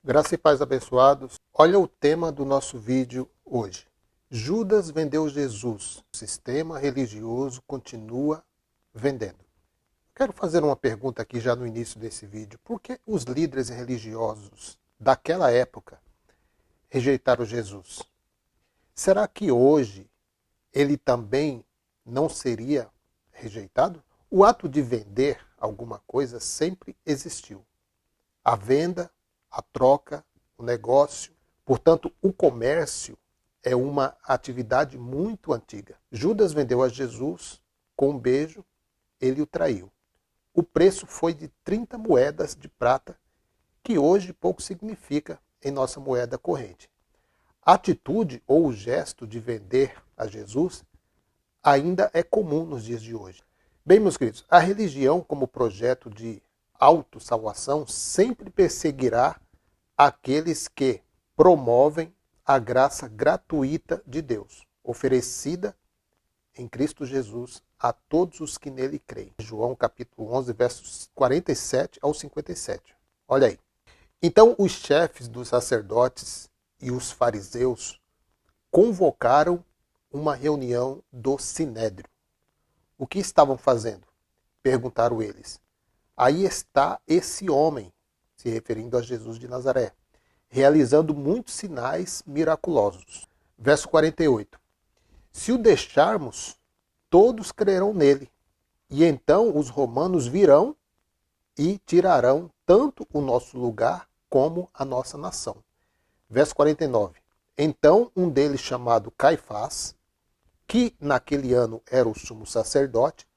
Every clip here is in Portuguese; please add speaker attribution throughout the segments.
Speaker 1: Graça e paz abençoados. Olha o tema do nosso vídeo hoje. Judas vendeu Jesus. O sistema religioso continua vendendo. Quero fazer uma pergunta aqui já no início desse vídeo. Por que os líderes religiosos daquela época rejeitaram Jesus? Será que hoje ele também não seria rejeitado? O ato de vender alguma coisa sempre existiu. A venda, a troca, o negócio. Portanto, o comércio é uma atividade muito antiga. Judas vendeu a Jesus com um beijo, ele o traiu. O preço foi de 30 moedas de prata, que hoje pouco significa em nossa moeda corrente. A atitude ou o gesto de vender a Jesus ainda é comum nos dias de hoje. Bem, meus queridos, a religião como projeto de autossalvação sempre perseguirá aqueles que promovem a graça gratuita de Deus, oferecida em Cristo Jesus a todos os que nele creem. João capítulo 11, versos 47 ao 57. Olha aí. Então os chefes dos sacerdotes e os fariseus convocaram uma reunião do Sinédrio. O que estavam fazendo? Perguntaram eles. Aí está esse homem, se referindo a Jesus de Nazaré, realizando muitos sinais miraculosos. Verso 48. Se o deixarmos, todos crerão nele, e então os romanos virão e tirarão tanto o nosso lugar como a nossa nação. Verso 49. Então um deles, chamado Caifás, que naquele ano era o sumo sacerdote,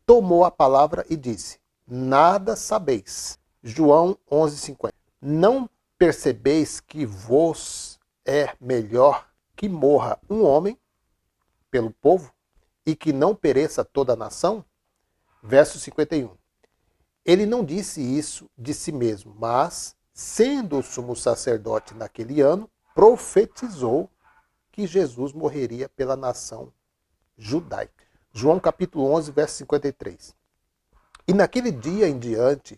Speaker 1: tomou a palavra e disse: Nada sabeis. João 11:50. Não percebeis que vos é melhor que morra um homem pelo povo e que não pereça toda a nação? Verso 51. Ele não disse isso de si mesmo, mas, sendo o sumo sacerdote naquele ano, profetizou que Jesus morreria pela nação judaica. João capítulo 11, verso 53. E naquele dia em diante,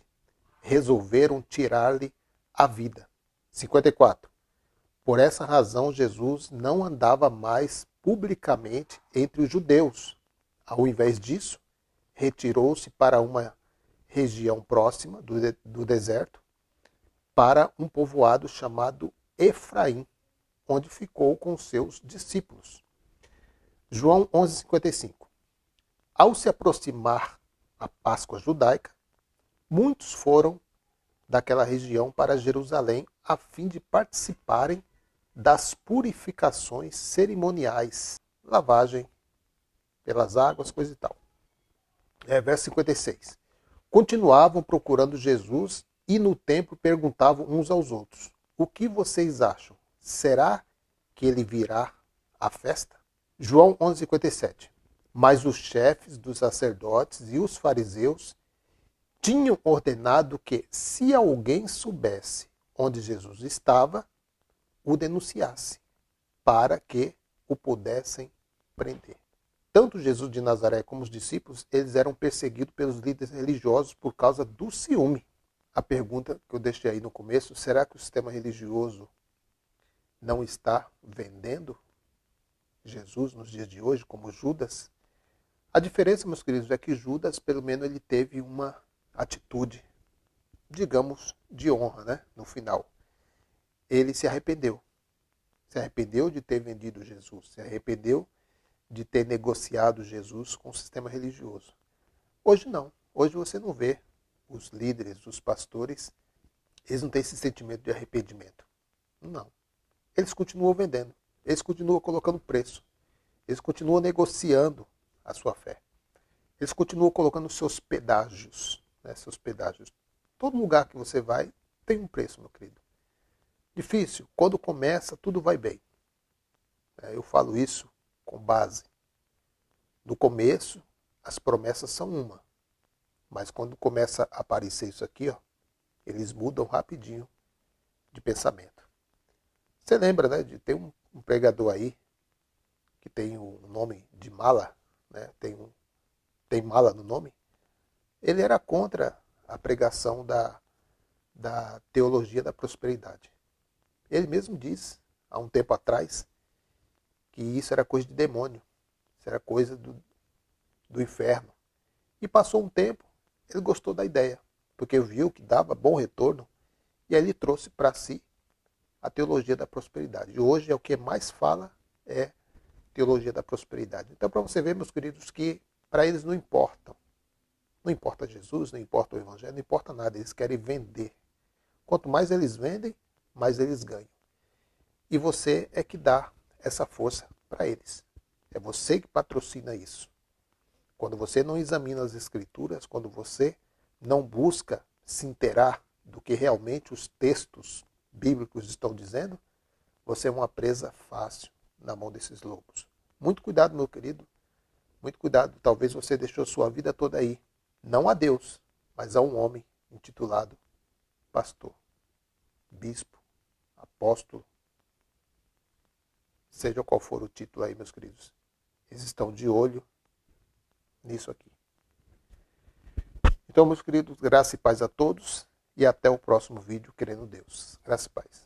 Speaker 1: resolveram tirar-lhe a vida. 54. Por essa razão, Jesus não andava mais publicamente entre os judeus. Ao invés disso, retirou-se para uma região próxima do deserto, para um povoado chamado Efraim, onde ficou com seus discípulos. João 11:55. Ao se aproximar a Páscoa judaica, muitos foram daquela região para Jerusalém a fim de participarem das purificações cerimoniais, lavagem pelas águas, coisa e tal. Verso 56. Continuavam procurando Jesus e no templo perguntavam uns aos outros: O que vocês acham? Será que ele virá à festa? João 11:57. Mas os chefes dos sacerdotes e os fariseus tinham ordenado que, se alguém soubesse onde Jesus estava, o denunciasse, para que o pudessem prender. Tanto Jesus de Nazaré como os discípulos, eles eram perseguidos pelos líderes religiosos por causa do ciúme. A pergunta que eu deixei aí no começo, será que o sistema religioso não está vendendo Jesus nos dias de hoje, como Judas? A diferença, meus queridos, é que Judas, pelo menos, ele teve uma atitude, digamos, de honra, né? No final. Ele se arrependeu. Se arrependeu de ter vendido Jesus. Se arrependeu de ter negociado Jesus com o sistema religioso. Hoje não. Hoje você não vê os líderes, os pastores, eles não têm esse sentimento de arrependimento. Não. Eles continuam vendendo. Eles continuam colocando preço. Eles continuam negociando a sua fé. Eles continuam colocando seus pedágios. Né, seus pedágios. Todo lugar que você vai tem um preço, meu querido. Difícil. Quando começa, tudo vai bem. Eu falo isso com base. No começo, as promessas são uma. Mas quando começa a aparecer isso aqui, ó, eles mudam rapidinho de pensamento. Você lembra, né, de ter um pregador aí que tem o nome de Mala, né? Tem Mala no nome? Ele era contra a pregação da teologia da prosperidade. Ele mesmo disse, há um tempo atrás, que isso era coisa de demônio, isso era coisa do inferno. E passou um tempo, ele gostou da ideia, porque viu que dava bom retorno, e aí ele trouxe para si a teologia da prosperidade. E hoje é o que mais fala, é teologia da prosperidade. Então, para você ver, meus queridos, que para eles não importa. Não importa Jesus, não importa o Evangelho, não importa nada. Eles querem vender. Quanto mais eles vendem, mais eles ganham. E você é que dá essa força para eles. É você que patrocina isso. Quando você não examina as Escrituras, quando você não busca se inteirar do que realmente os textos bíblicos estão dizendo, você é uma presa fácil na mão desses lobos. Muito cuidado, meu querido. Muito cuidado. Talvez você deixou sua vida toda aí. Não a Deus, mas a um homem intitulado pastor, bispo, apóstolo. Seja qual for o título aí, meus queridos. Eles estão de olho nisso aqui. Então, meus queridos, graça e paz a todos. E até o próximo vídeo, querendo Deus. Graça e paz.